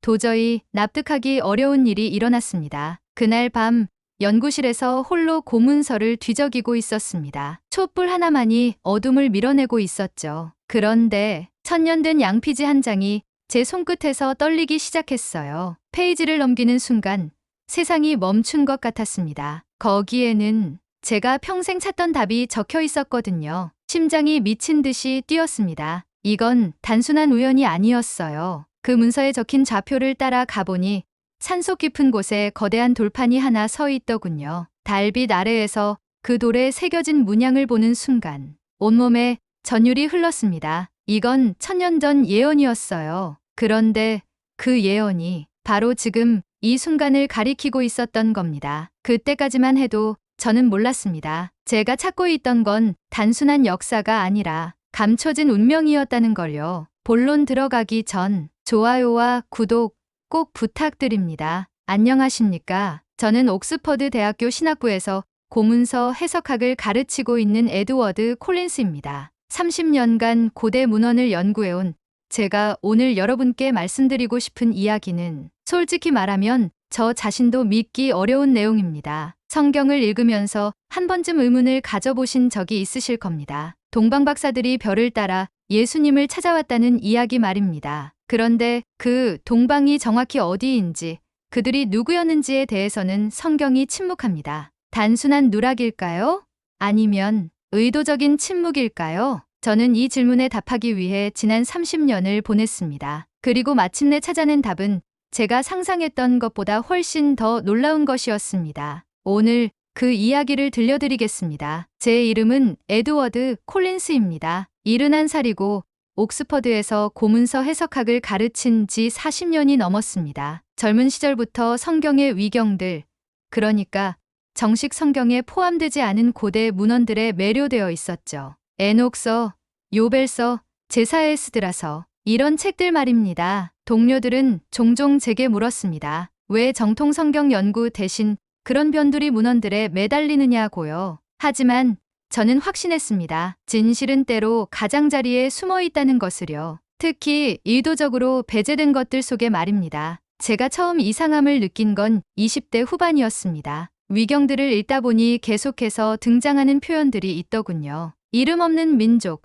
도저히 납득하기 어려운 일이 일어났습니다. 그날 밤 연구실에서 홀로 고문서를 뒤적이고 있었습니다. 촛불 하나만이 어둠을 밀어내고 있었죠. 그런데 천년된 양피지 한 장이 제 손끝에서 떨리기 시작했어요. 페이지를 넘기는 순간 세상이 멈춘 것 같았습니다. 거기에는 제가 평생 찾던 답이 적혀 있었거든요. 심장이 미친 듯이 뛰었습니다. 이건 단순한 우연이 아니었어요. 그 문서에 적힌 좌표를 따라 가보니 산속 깊은 곳에 거대한 돌판이 하나 서 있더군요. 달빛 아래에서 그 돌에 새겨진 문양을 보는 순간 온몸에 전율이 흘렀습니다. 이건 천년 전 예언이었어요. 그런데 그 예언이 바로 지금 이 순간을 가리키고 있었던 겁니다. 그때까지만 해도 저는 몰랐습니다. 제가 찾고 있던 건 단순한 역사가 아니라 감춰진 운명이었다는 걸요. 본론 들어가기 전 좋아요와 구독 꼭 부탁드립니다. 안녕하십니까? 저는 옥스퍼드 대학교 신학부에서 고문서 해석학을 가르치고 있는 에드워드 콜린스입니다. 30년간 고대 문헌을 연구해온 제가 오늘 여러분께 말씀드리고 싶은 이야기는 솔직히 말하면 저 자신도 믿기 어려운 내용입니다. 성경을 읽으면서 한 번쯤 의문을 가져보신 적이 있으실 겁니다. 동방박사들이 별을 따라 예수님을 찾아왔다는 이야기 말입니다. 그런데 그 동방이 정확히 어디인지, 그들이 누구였는지에 대해서는 성경이 침묵합니다. 단순한 누락일까요? 아니면 의도적인 침묵일까요? 저는 이 질문에 답하기 위해 지난 30년을 보냈습니다. 그리고 마침내 찾아낸 답은 제가 상상했던 것보다 훨씬 더 놀라운 것이었습니다. 오늘 그 이야기를 들려드리겠습니다. 제 이름은 에드워드 콜린스입니다. 71살이고 옥스퍼드에서 고문서 해석학을 가르친 지 40년이 넘었습니다. 젊은 시절부터 성경의 위경들, 그러니까 정식 성경에 포함되지 않은 고대 문헌들에 매료되어 있었죠. 에녹서, 요벨서, 제사에스드라서 이런 책들 말입니다. 동료들은 종종 제게 물었습니다. 왜 정통 성경 연구 대신 그런 변두리 문헌들에 매달리느냐고요. 하지만 저는 확신했습니다. 진실은 때로 가장자리에 숨어 있다는 것을요. 특히 의도적으로 배제된 것들 속에 말입니다. 제가 처음 이상함을 느낀 건 20대 후반이었습니다. 위경들을 읽다 보니 계속해서 등장하는 표현들이 있더군요. 이름 없는 민족,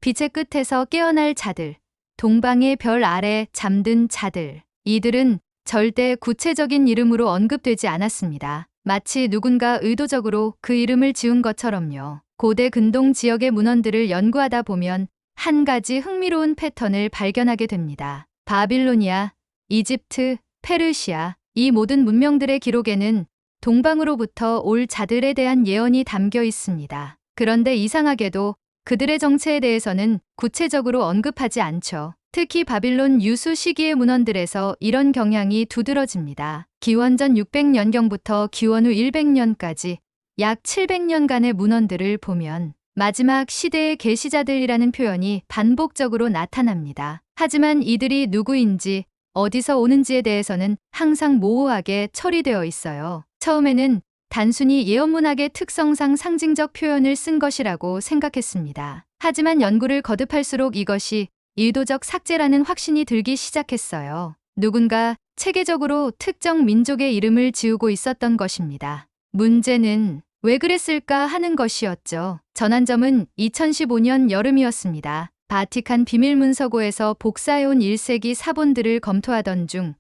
빛의 끝에서 깨어날 자들, 동방의 별 아래 잠든 자들. 이들은 절대 구체적인 이름으로 언급되지 않았습니다. 마치 누군가 의도적으로 그 이름을 지은 것처럼요. 고대 근동 지역의 문헌들을 연구하다 보면 한 가지 흥미로운 패턴을 발견하게 됩니다. 바빌로니아, 이집트, 페르시아, 이 모든 문명들의 기록에는 동방으로부터 올 자들에 대한 예언이 담겨 있습니다. 그런데 이상하게도 그들의 정체에 대해서는 구체적으로 언급하지 않죠. 특히 바빌론 유수 시기의 문헌들에서 이런 경향이 두드러집니다. 기원전 600년경부터 기원 후 100년까지 약 700년간의 문헌들을 보면 마지막 시대의 계시자들이라는 표현이 반복적으로 나타납니다. 하지만 이들이 누구인지 어디서 오는지에 대해서는 항상 모호하게 처리되어 있어요. 처음에는 단순히 예언문학의 특성상 상징적 표현을 쓴 것이라고 생각했습니다. 하지만 연구를 거듭할수록 이것이 의도적 삭제라는 확신이 들기 시작했어요. 누군가 체계적으로 특정 민족의 이름을 지우고 있었던 것입니다. 문제는 왜 그랬을까 하는 것이었죠. 전한 점은 2015년 여름이었습니다. 바티칸 비밀문서고에서 복사해온 1세기 사본들을 검토하던 중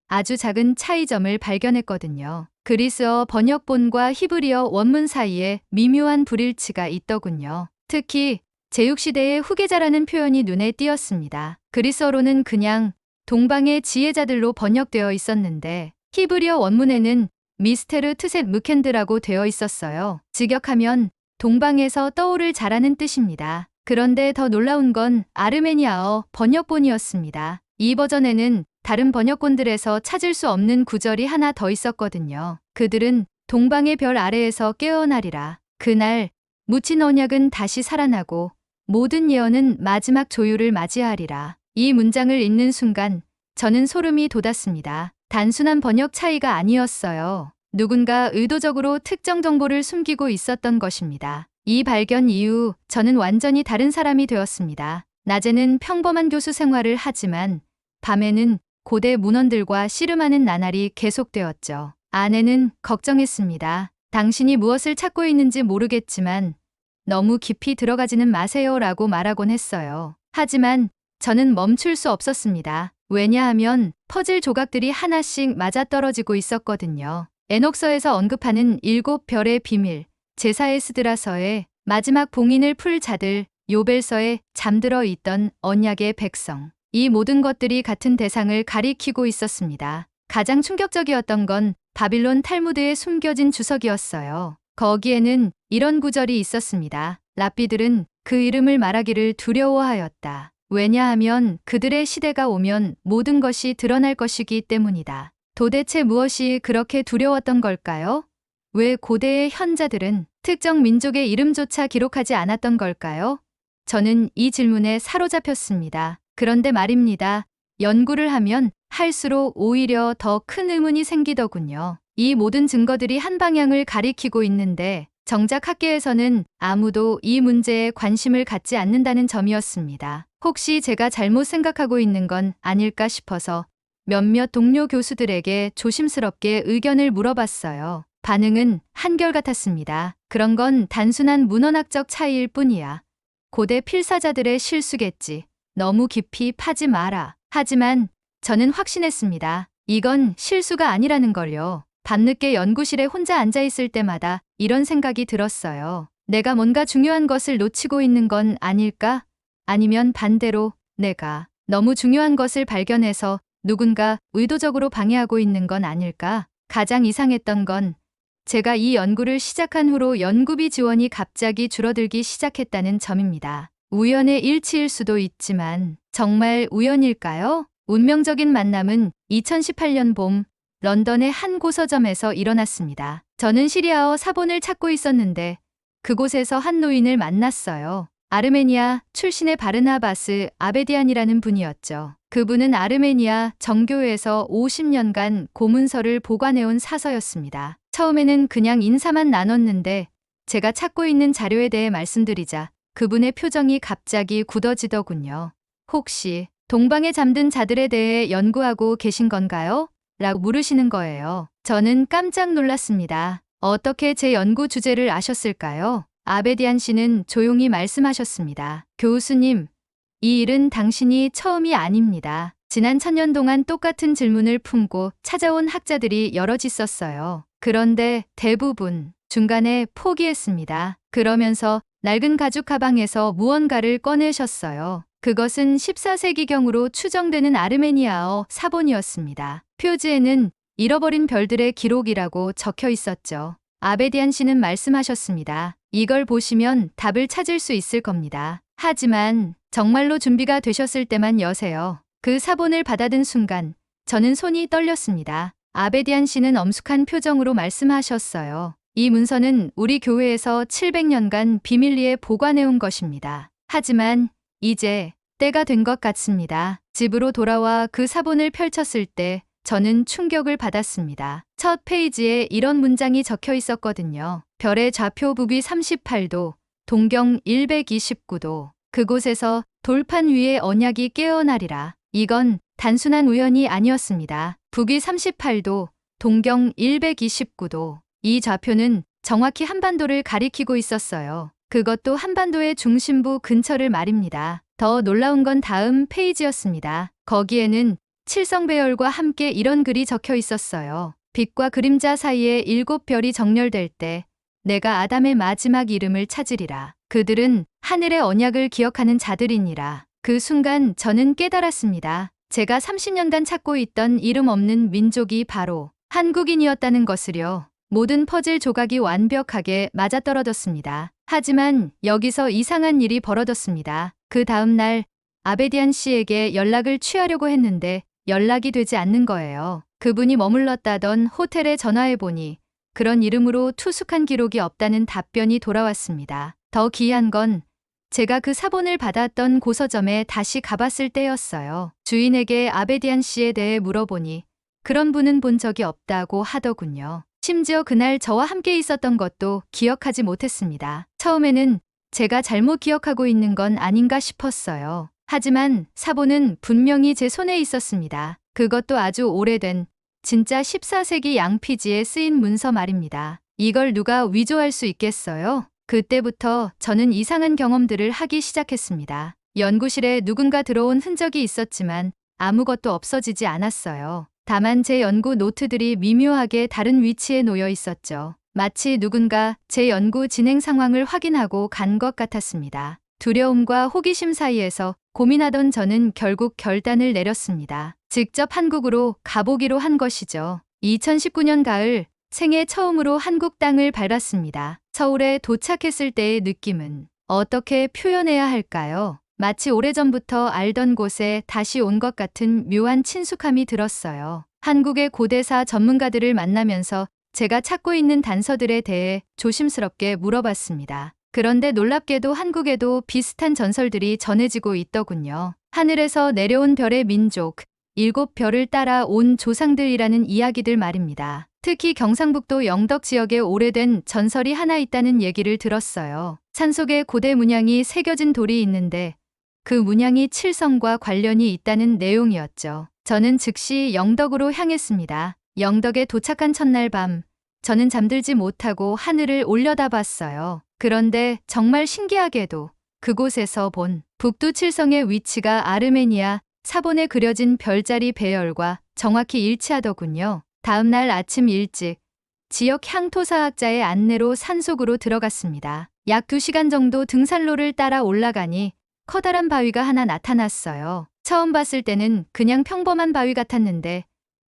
아주 작은 차이점을 발견했거든요. 그리스어 번역본과 히브리어 원문 사이에 미묘한 불일치가 있더군요. 특히 제6시대의 후계자라는 표현이 눈에 띄었습니다. 그리스어로는 그냥 동방의 지혜자들로 번역되어 있었는데 히브리어 원문에는 미스테르 트셋 무켄드라고 되어 있었어요. 직역하면 동방에서 떠오를 자라는 뜻입니다. 그런데 더 놀라운 건 아르메니아어 번역본이었습니다. 이 버전에는 다른 번역본들에서 찾을 수 없는 구절이 하나 더 있었거든요. 그들은 동방의 별 아래에서 깨어나리라. 그날 묻힌 언약은 다시 살아나고 모든 예언은 마지막 조율을 맞이하리라. 이 문장을 읽는 순간 저는 소름이 돋았습니다. 단순한 번역 차이가 아니었어요. 누군가 의도적으로 특정 정보를 숨기고 있었던 것입니다. 이 발견 이후 저는 완전히 다른 사람이 되었습니다. 낮에는 평범한 교수 생활을 하지만 밤에는 고대 문헌들과 씨름하는 나날이 계속되었죠. 아내는 걱정했습니다. 당신이 무엇을 찾고 있는지 모르겠지만 너무 깊이 들어가지는 마세요 라고 말하곤 했어요. 하지만 저는 멈출 수 없었습니다. 왜냐하면 퍼즐 조각들이 하나씩 맞아떨어지고 있었거든요. 에녹서에서 언급하는 7별의 비밀, 제사의 스드라서의 마지막 봉인을 풀 자들, 요벨서에 잠들어 있던 언약의 백성. 이 모든 것들이 같은 대상을 가리키고 있었습니다. 가장 충격적이었던 건 바빌론 탈무드에 숨겨진 주석이었어요. 거기에는 이런 구절이 있었습니다. 랍비들은 그 이름을 말하기를 두려워하였다. 왜냐하면 그들의 시대가 오면 모든 것이 드러날 것이기 때문이다. 도대체 무엇이 그렇게 두려웠던 걸까요? 왜 고대의 현자들은 특정 민족의 이름조차 기록하지 않았던 걸까요? 저는 이 질문에 사로잡혔습니다. 그런데 말입니다. 연구를 하면 할수록 오히려 더 큰 의문이 생기더군요. 이 모든 증거들이 한 방향을 가리키고 있는데 정작 학계에서는 아무도 이 문제에 관심을 갖지 않는다는 점이었습니다. 혹시 제가 잘못 생각하고 있는 건 아닐까 싶어서 몇몇 동료 교수들에게 조심스럽게 의견을 물어봤어요. 반응은 한결같았습니다. 그런 건 단순한 문헌학적 차이일 뿐이야. 고대 필사자들의 실수겠지. 너무 깊이 파지 마라. 하지만 저는 확신했습니다. 이건 실수가 아니라는 걸요. 밤늦게 연구실에 혼자 앉아있을 때마다 이런 생각이 들었어요. 내가 뭔가 중요한 것을 놓치고 있는 건 아닐까? 아니면 반대로 내가 너무 중요한 것을 발견해서 누군가 의도적으로 방해하고 있는 건 아닐까? 가장 이상했던 건 제가 이 연구를 시작한 후로 연구비 지원이 갑자기 줄어들기 시작했다는 점입니다. 우연의 일치일 수도 있지만 정말 우연일까요? 운명적인 만남은 2018년 봄 런던의 한 고서점에서 일어났습니다. 저는 시리아어 사본을 찾고 있었는데 그곳에서 한 노인을 만났어요. 아르메니아 출신의 바르나바스 아베디안이라는 분이었죠. 그분은 아르메니아 정교회에서 50년간 고문서를 보관해온 사서였습니다. 처음에는 그냥 인사만 나눴는데 제가 찾고 있는 자료에 대해 말씀드리자 그분의 표정이 갑자기 굳어지더군요. 혹시 동방에 잠든 자들에 대해 연구하고 계신 건가요? 라고 물으시는 거예요. 저는 깜짝 놀랐습니다. 어떻게 제 연구 주제를 아셨을까요? 아베디안 씨는 조용히 말씀하셨습니다. 교수님, 이 일은 당신이 처음이 아닙니다. 지난 1000년 동안 똑같은 질문을 품고 찾아온 학자들이 여럿 있었어요. 그런데 대부분 중간에 포기했습니다. 그러면서 낡은 가죽 가방에서 무언가를 꺼내셨어요. 그것은 14세기경으로 추정되는 아르메니아어 사본이었습니다. 표지에는 잃어버린 별들의 기록이라고 적혀 있었죠. 아베디안 씨는 말씀하셨습니다. 이걸 보시면 답을 찾을 수 있을 겁니다. 하지만 정말로 준비가 되셨을 때만 여세요. 그 사본을 받아든 순간 저는 손이 떨렸습니다. 아베디안 씨는 엄숙한 표정으로 말씀하셨어요. 이 문서는 우리 교회에서 700년간 비밀리에 보관해온 것입니다. 하지만 이제 때가 된 것 같습니다. 집으로 돌아와 그 사본을 펼쳤을 때 저는 충격을 받았습니다. 첫 페이지에 이런 문장이 적혀 있었거든요. 별의 좌표 북위 38도, 동경 129도. 그곳에서 돌판 위에 언약이 깨어나리라. 이건 단순한 우연이 아니었습니다. 북위 38도, 동경 129도. 이 좌표는 정확히 한반도를 가리키고 있었어요. 그것도 한반도의 중심부 근처를 말입니다. 더 놀라운 건 다음 페이지였습니다. 거기에는 칠성배열과 함께 이런 글이 적혀 있었어요. 빛과 그림자 사이에 7별이 정렬될 때 내가 아담의 마지막 이름을 찾으리라. 그들은 하늘의 언약을 기억하는 자들이니라. 그 순간 저는 깨달았습니다. 제가 30년간 찾고 있던 이름 없는 민족이 바로 한국인이었다는 것을요. 모든 퍼즐 조각이 완벽하게 맞아떨어졌습니다. 하지만 여기서 이상한 일이 벌어졌습니다. 그 다음 날 아베디안 씨에게 연락을 취하려고 했는데 연락이 되지 않는 거예요. 그분이 머물렀다던 호텔에 전화해보니 그런 이름으로 투숙한 기록이 없다는 답변이 돌아왔습니다. 더 기이한 건 제가 그 사본을 받았던 고서점에 다시 가봤을 때였어요. 주인에게 아베디안 씨에 대해 물어보니 그런 분은 본 적이 없다고 하더군요. 심지어 그날 저와 함께 있었던 것도 기억하지 못했습니다. 처음에는 제가 잘못 기억하고 있는 건 아닌가 싶었어요. 하지만 사본은 분명히 제 손에 있었습니다. 그것도 아주 오래된 진짜 14세기 양피지에 쓰인 문서 말입니다. 이걸 누가 위조할 수 있겠어요? 그때부터 저는 이상한 경험들을 하기 시작했습니다. 연구실에 누군가 들어온 흔적이 있었지만 아무것도 없어지지 않았어요. 다만 제 연구 노트들이 미묘하게 다른 위치에 놓여 있었죠. 마치 누군가 제 연구 진행 상황을 확인하고 간 것 같았습니다. 두려움과 호기심 사이에서 고민하던 저는 결국 결단을 내렸습니다. 직접 한국으로 가보기로 한 것이죠. 2019년 가을 생애 처음으로 한국 땅을 밟았습니다. 서울에 도착했을 때의 느낌은 어떻게 표현해야 할까요? 마치 오래전부터 알던 곳에 다시 온 것 같은 묘한 친숙함이 들었어요. 한국의 고대사 전문가들을 만나면서 제가 찾고 있는 단서들에 대해 조심스럽게 물어봤습니다. 그런데 놀랍게도 한국에도 비슷한 전설들이 전해지고 있더군요. 하늘에서 내려온 별의 민족, 7별을 따라 온 조상들이라는 이야기들 말입니다. 특히 경상북도 영덕 지역에 오래된 전설이 하나 있다는 얘기를 들었어요. 산속에 고대 문양이 새겨진 돌이 있는데 그 문양이 칠성과 관련이 있다는 내용이었죠. 저는 즉시 영덕으로 향했습니다. 영덕에 도착한 첫날 밤, 저는 잠들지 못하고 하늘을 올려다봤어요. 그런데 정말 신기하게도 그곳에서 본 북두칠성의 위치가 아르메니아 사본에 그려진 별자리 배열과 정확히 일치하더군요. 다음 날 아침 일찍 지역 향토사학자의 안내로 산속으로 들어갔습니다. 약 2시간 정도 등산로를 따라 올라가니 커다란 바위가 하나 나타났어요. 처음 봤을 때는 그냥 평범한 바위 같았는데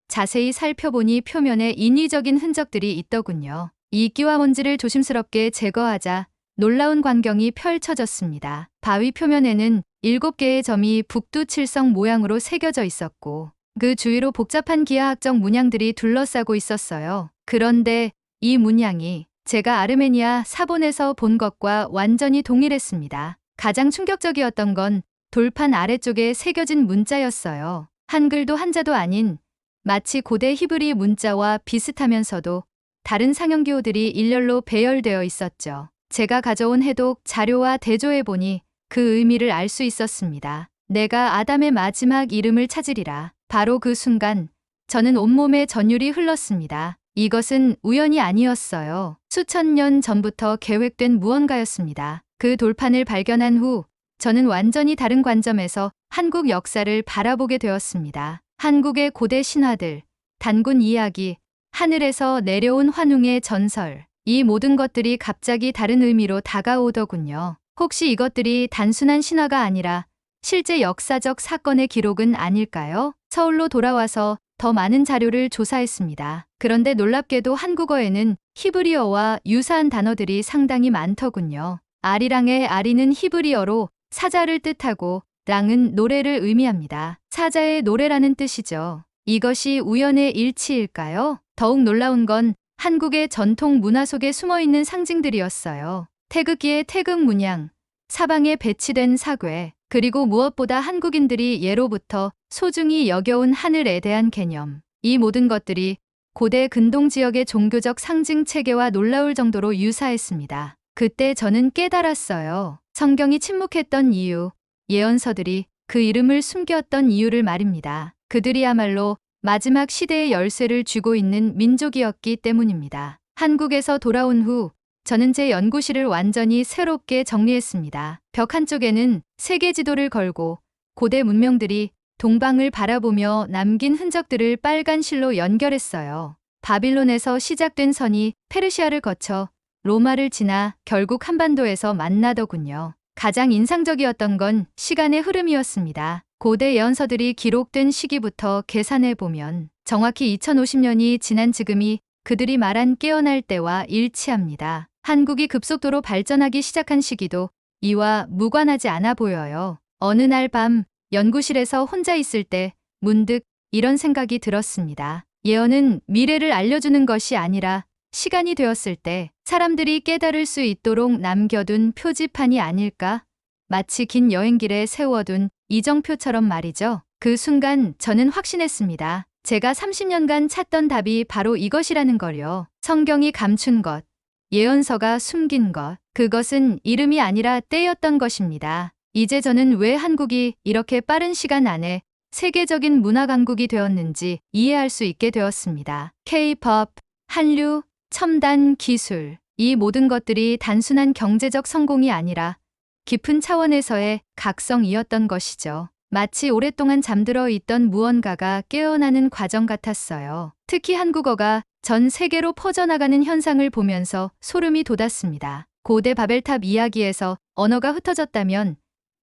자세히 살펴보니 표면에 인위적인 흔적들이 있더군요. 이끼와 먼지를 조심스럽게 제거하자 놀라운 광경이 펼쳐졌습니다. 바위 표면에는 7개의 점이 북두칠성 모양으로 새겨져 있었고 그 주위로 복잡한 기하학적 문양들이 둘러싸고 있었어요. 그런데 이 문양이 제가 아르메니아 사본에서 본 것과 완전히 동일했습니다. 가장 충격적이었던 건 돌판 아래쪽에 새겨진 문자였어요. 한글도 한자도 아닌 마치 고대 히브리 문자와 비슷하면서도 다른 상형기호들이 일렬로 배열되어 있었죠. 제가 가져온 해독 자료와 대조해 보니 그 의미를 알 수 있었습니다. 내가 아담의 마지막 이름을 찾으리라. 바로 그 순간 저는 온몸에 전율이 흘렀습니다. 이것은 우연이 아니었어요. 수천 년 전부터 계획된 무언가였습니다. 그 돌판을 발견한 후 저는 완전히 다른 관점에서 한국 역사를 바라보게 되었습니다. 한국의 고대 신화들, 단군 이야기, 하늘에서 내려온 환웅의 전설, 이 모든 것들이 갑자기 다른 의미로 다가오더군요. 혹시 이것들이 단순한 신화가 아니라 실제 역사적 사건의 기록은 아닐까요? 서울로 돌아와서 더 많은 자료를 조사했습니다. 그런데 놀랍게도 한국어에는 히브리어와 유사한 단어들이 상당히 많더군요. 아리랑의 아리는 히브리어로 사자를 뜻하고 랑은 노래를 의미합니다. 사자의 노래라는 뜻이죠. 이것이 우연의 일치일까요? 더욱 놀라운 건 한국의 전통 문화 속에 숨어있는 상징들이었어요. 태극기의 태극 문양, 사방에 배치된 사괴, 그리고 무엇보다 한국인들이 예로부터 소중히 여겨온 하늘에 대한 개념. 이 모든 것들이 고대 근동 지역의 종교적 상징 체계와 놀라울 정도로 유사했습니다. 그때 저는 깨달았어요. 성경이 침묵했던 이유, 예언서들이 그 이름을 숨겼던 이유를 말입니다. 그들이야말로 마지막 시대의 열쇠를 쥐고 있는 민족이었기 때문입니다. 한국에서 돌아온 후 저는 제 연구실을 완전히 새롭게 정리했습니다. 벽 한쪽에는 세계 지도를 걸고 고대 문명들이 동방을 바라보며 남긴 흔적들을 빨간 실로 연결했어요. 바빌론에서 시작된 선이 페르시아를 거쳐 로마를 지나 결국 한반도에서 만나더군요. 가장 인상적이었던 건 시간의 흐름이었습니다. 고대 예언서들이 기록된 시기부터 계산해보면 정확히 2050년이 지난 지금이 그들이 말한 깨어날 때와 일치합니다. 한국이 급속도로 발전하기 시작한 시기도 이와 무관하지 않아 보여요. 어느 날 밤 연구실에서 혼자 있을 때 문득 이런 생각이 들었습니다. 예언은 미래를 알려주는 것이 아니라 시간이 되었을 때 사람들이 깨달을 수 있도록 남겨둔 표지판이 아닐까? 마치 긴 여행길에 세워둔 이정표처럼 말이죠. 그 순간 저는 확신했습니다. 제가 30년간 찾던 답이 바로 이것이라는 걸요. 성경이 감춘 것, 예언서가 숨긴 것, 그것은 이름이 아니라 때였던 것입니다. 이제 저는 왜 한국이 이렇게 빠른 시간 안에 세계적인 문화 강국이 되었는지 이해할 수 있게 되었습니다. K-pop, 한류, 첨단 기술, 이 모든 것들이 단순한 경제적 성공이 아니라 깊은 차원에서의 각성이었던 것이죠. 마치 오랫동안 잠들어 있던 무언가가 깨어나는 과정 같았어요. 특히 한국어가 전 세계로 퍼져나가는 현상을 보면서 소름이 돋았습니다. 고대 바벨탑 이야기에서 언어가 흩어졌다면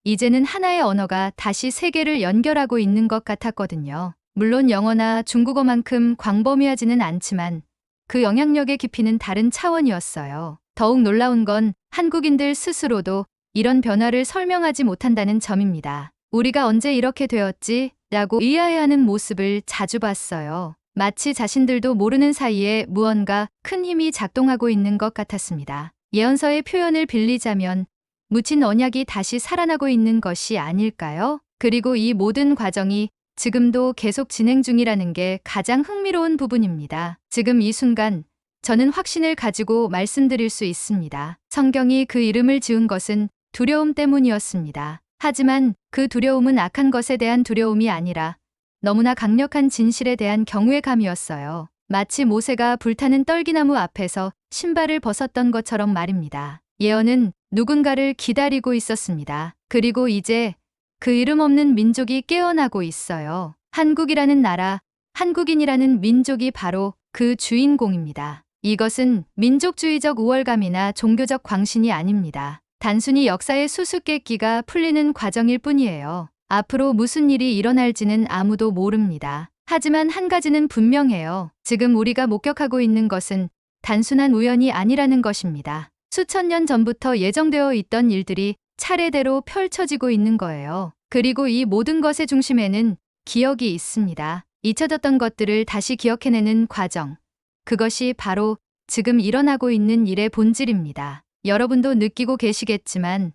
이제는 하나의 언어가 다시 세계를 연결하고 있는 것 같았거든요. 물론 영어나 중국어만큼 광범위하지는 않지만 그 영향력의 깊이는 다른 차원이었어요. 더욱 놀라운 건 한국인들 스스로도 이런 변화를 설명하지 못한다는 점입니다. 우리가 언제 이렇게 되었지? 라고 의아해하는 모습을 자주 봤어요. 마치 자신들도 모르는 사이에 무언가 큰 힘이 작동하고 있는 것 같았습니다. 예언서의 표현을 빌리자면 묻힌 언약이 다시 살아나고 있는 것이 아닐까요? 그리고 이 모든 과정이 지금도 계속 진행 중이라는 게 가장 흥미로운 부분입니다. 지금 이 순간 저는 확신을 가지고 말씀드릴 수 있습니다. 성경이 그 이름을 지은 것은 두려움 때문이었습니다. 하지만 그 두려움은 악한 것에 대한 두려움이 아니라 너무나 강력한 진실에 대한 경외감이었어요. 마치 모세가 불타는 떨기나무 앞에서 신발을 벗었던 것처럼 말입니다. 예언은 누군가를 기다리고 있었습니다. 그리고 이제 그 이름 없는 민족이 깨어나고 있어요. 한국이라는 나라, 한국인이라는 민족이 바로 그 주인공입니다. 이것은 민족주의적 우월감이나 종교적 광신이 아닙니다. 단순히 역사의 수수께끼가 풀리는 과정일 뿐이에요. 앞으로 무슨 일이 일어날지는 아무도 모릅니다. 하지만 한 가지는 분명해요. 지금 우리가 목격하고 있는 것은 단순한 우연이 아니라는 것입니다. 수천 년 전부터 예정되어 있던 일들이 차례대로 펼쳐지고 있는 거예요. 그리고 이 모든 것의 중심에는 기억이 있습니다. 잊혀졌던 것들을 다시 기억해내는 과정. 그것이 바로 지금 일어나고 있는 일의 본질입니다. 여러분도 느끼고 계시겠지만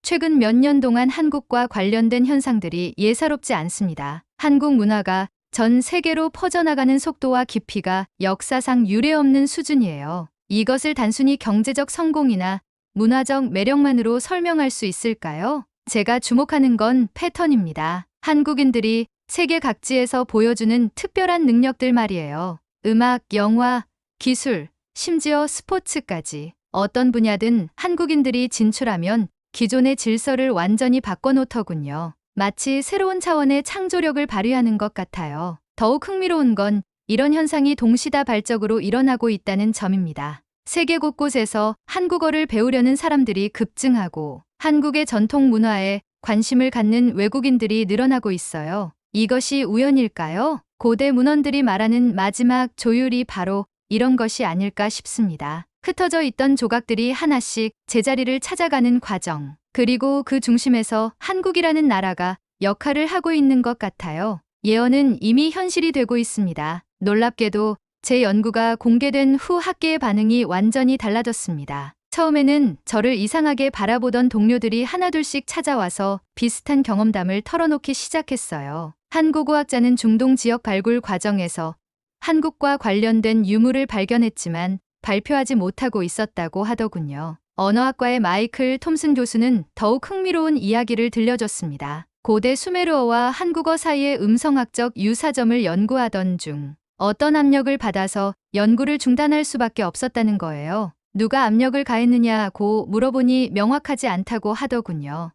최근 몇 년 동안 한국과 관련된 현상들이 예사롭지 않습니다. 한국 문화가 전 세계로 퍼져나가는 속도와 깊이가 역사상 유례없는 수준이에요. 이것을 단순히 경제적 성공이나 문화적 매력만으로 설명할 수 있을까요? 제가 주목하는 건 패턴입니다. 한국인들이 세계 각지에서 보여주는 특별한 능력들 말이에요. 음악, 영화, 기술, 심지어 스포츠까지. 어떤 분야든 한국인들이 진출하면 기존의 질서를 완전히 바꿔놓더군요. 마치 새로운 차원의 창조력을 발휘하는 것 같아요. 더욱 흥미로운 건 이런 현상이 동시다발적으로 일어나고 있다는 점입니다. 세계 곳곳에서 한국어를 배우려는 사람들이 급증하고 한국의 전통 문화에 관심을 갖는 외국인들이 늘어나고 있어요. 이것이 우연일까요? 고대 문헌들이 말하는 마지막 조율이 바로 이런 것이 아닐까 싶습니다. 흩어져 있던 조각들이 하나씩 제자리를 찾아가는 과정. 그리고 그 중심에서 한국이라는 나라가 역할을 하고 있는 것 같아요. 예언은 이미 현실이 되고 있습니다. 놀랍게도 제 연구가 공개된 후 학계의 반응이 완전히 달라졌습니다. 처음에는 저를 이상하게 바라보던 동료들이 하나둘씩 찾아와서 비슷한 경험담을 털어놓기 시작했어요. 한 고고학자는 중동 지역 발굴 과정에서 한국과 관련된 유물을 발견했지만 발표하지 못하고 있었다고 하더군요. 언어학과의 마이클 톰슨 교수는 더욱 흥미로운 이야기를 들려줬습니다. 고대 수메르어와 한국어 사이의 음성학적 유사점을 연구하던 중 어떤 압력을 받아서 연구를 중단할 수밖에 없었다는 거예요. 누가 압력을 가했느냐고 물어보니 명확하지 않다고 하더군요.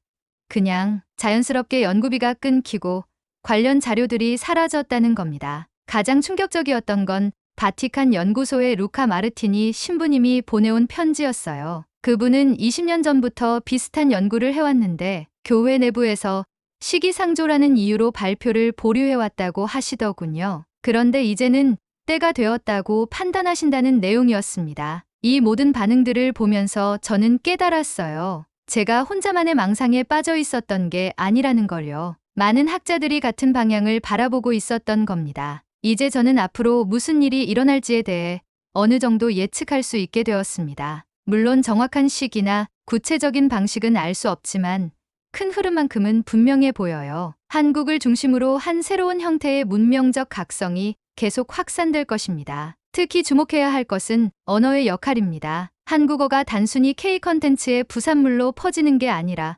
그냥 자연스럽게 연구비가 끊기고 관련 자료들이 사라졌다는 겁니다. 가장 충격적이었던 건 바티칸 연구소의 루카 마르티니 신부님이 보내온 편지였어요. 그분은 20년 전부터 비슷한 연구를 해왔는데 교회 내부에서 시기상조라는 이유로 발표를 보류해왔다고 하시더군요. 그런데 이제는 때가 되었다고 판단하신다는 내용이었습니다. 이 모든 반응들을 보면서 저는 깨달았어요. 제가 혼자만의 망상에 빠져 있었던 게 아니라는 걸요. 많은 학자들이 같은 방향을 바라보고 있었던 겁니다. 이제 저는 앞으로 무슨 일이 일어날지에 대해 어느 정도 예측할 수 있게 되었습니다. 물론 정확한 시기나 구체적인 방식은 알 수 없지만 큰 흐름만큼은 분명해 보여요. 한국을 중심으로 한 새로운 형태의 문명적 각성이 계속 확산될 것입니다. 특히 주목해야 할 것은 언어의 역할입니다. 한국어가 단순히 K 컨텐츠의 부산물로 퍼지는 게 아니라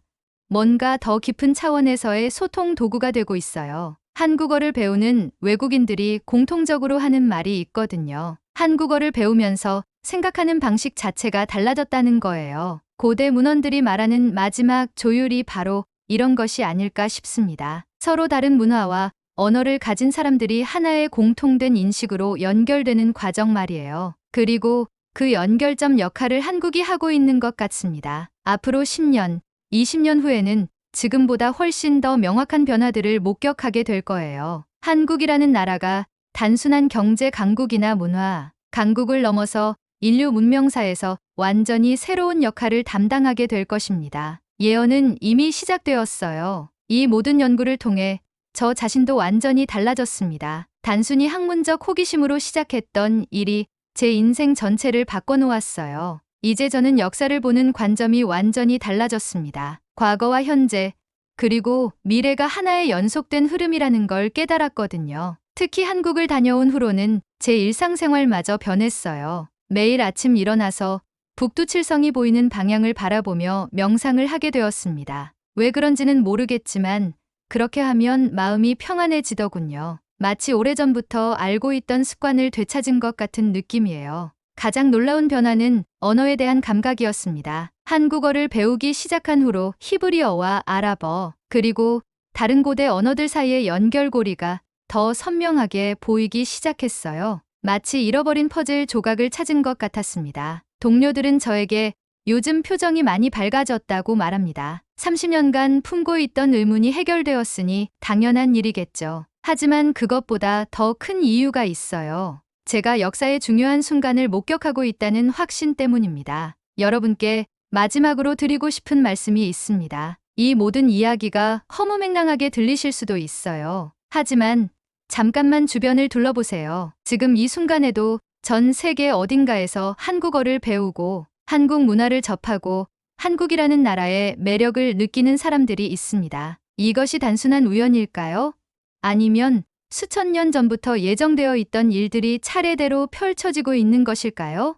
뭔가 더 깊은 차원에서의 소통 도구가 되고 있어요. 한국어를 배우는 외국인들이 공통적으로 하는 말이 있거든요. 한국어를 배우면서 생각하는 방식 자체가 달라졌다는 거예요. 고대 문헌들이 말하는 마지막 조율이 바로 이런 것이 아닐까 싶습니다. 서로 다른 문화와 언어를 가진 사람들이 하나의 공통된 인식으로 연결되는 과정 말이에요. 그리고 그 연결점 역할을 한국이 하고 있는 것 같습니다. 앞으로 10년, 20년 후에는 지금보다 훨씬 더 명확한 변화들을 목격하게 될 거예요. 한국이라는 나라가 단순한 경제 강국이나 문화 강국을 넘어서 인류 문명사에서 완전히 새로운 역할을 담당하게 될 것입니다. 예언은 이미 시작되었어요. 이 모든 연구를 통해 저 자신도 완전히 달라졌습니다. 단순히 학문적 호기심으로 시작했던 일이 제 인생 전체를 바꿔놓았어요. 이제 저는 역사를 보는 관점이 완전히 달라졌습니다. 과거와 현재, 그리고 미래가 하나의 연속된 흐름이라는 걸 깨달았거든요. 특히 한국을 다녀온 후로는 제 일상생활마저 변했어요. 매일 아침 일어나서 북두칠성이 보이는 방향을 바라보며 명상을 하게 되었습니다. 왜 그런지는 모르겠지만 그렇게 하면 마음이 평안해지더군요. 마치 오래전부터 알고 있던 습관을 되찾은 것 같은 느낌이에요. 가장 놀라운 변화는 언어에 대한 감각이었습니다. 한국어를 배우기 시작한 후로 히브리어와 아랍어, 그리고 다른 고대 언어들 사이의 연결고리가 더 선명하게 보이기 시작했어요. 마치 잃어버린 퍼즐 조각을 찾은 것 같았습니다. 동료들은 저에게 요즘 표정이 많이 밝아졌다고 말합니다. 30년간 품고 있던 의문이 해결되었으니 당연한 일이겠죠. 하지만 그것보다 더 큰 이유가 있어요. 제가 역사의 중요한 순간을 목격하고 있다는 확신 때문입니다. 여러분께 마지막으로 드리고 싶은 말씀이 있습니다. 이 모든 이야기가 허무맹랑하게 들리실 수도 있어요. 하지만 잠깐만 주변을 둘러보세요. 지금 이 순간에도 전 세계 어딘가에서 한국어를 배우고 한국 문화를 접하고 한국이라는 나라의 매력을 느끼는 사람들이 있습니다. 이것이 단순한 우연일까요? 아니면 수천 년 전부터 예정되어 있던 일들이 차례대로 펼쳐지고 있는 것일까요?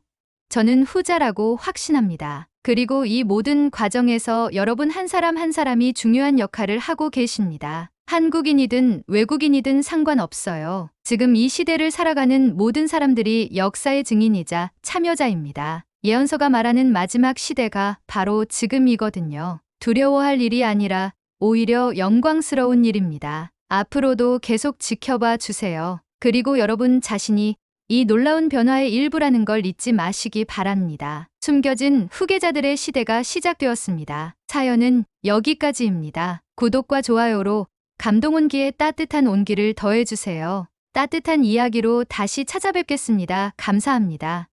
저는 후자라고 확신합니다. 그리고 이 모든 과정에서 여러분 한 사람 한 사람이 중요한 역할을 하고 계십니다. 한국인이든 외국인이든 상관없어요. 지금 이 시대를 살아가는 모든 사람들이 역사의 증인이자 참여자입니다. 예언서가 말하는 마지막 시대가 바로 지금이거든요. 두려워할 일이 아니라 오히려 영광스러운 일입니다. 앞으로도 계속 지켜봐 주세요. 그리고 여러분 자신이 이 놀라운 변화의 일부라는 걸 잊지 마시기 바랍니다. 숨겨진 후계자들의 시대가 시작되었습니다. 사연은 여기까지입니다. 구독과 좋아요로 감동온기에 따뜻한 온기를 더해주세요. 따뜻한 이야기로 다시 찾아뵙겠습니다. 감사합니다.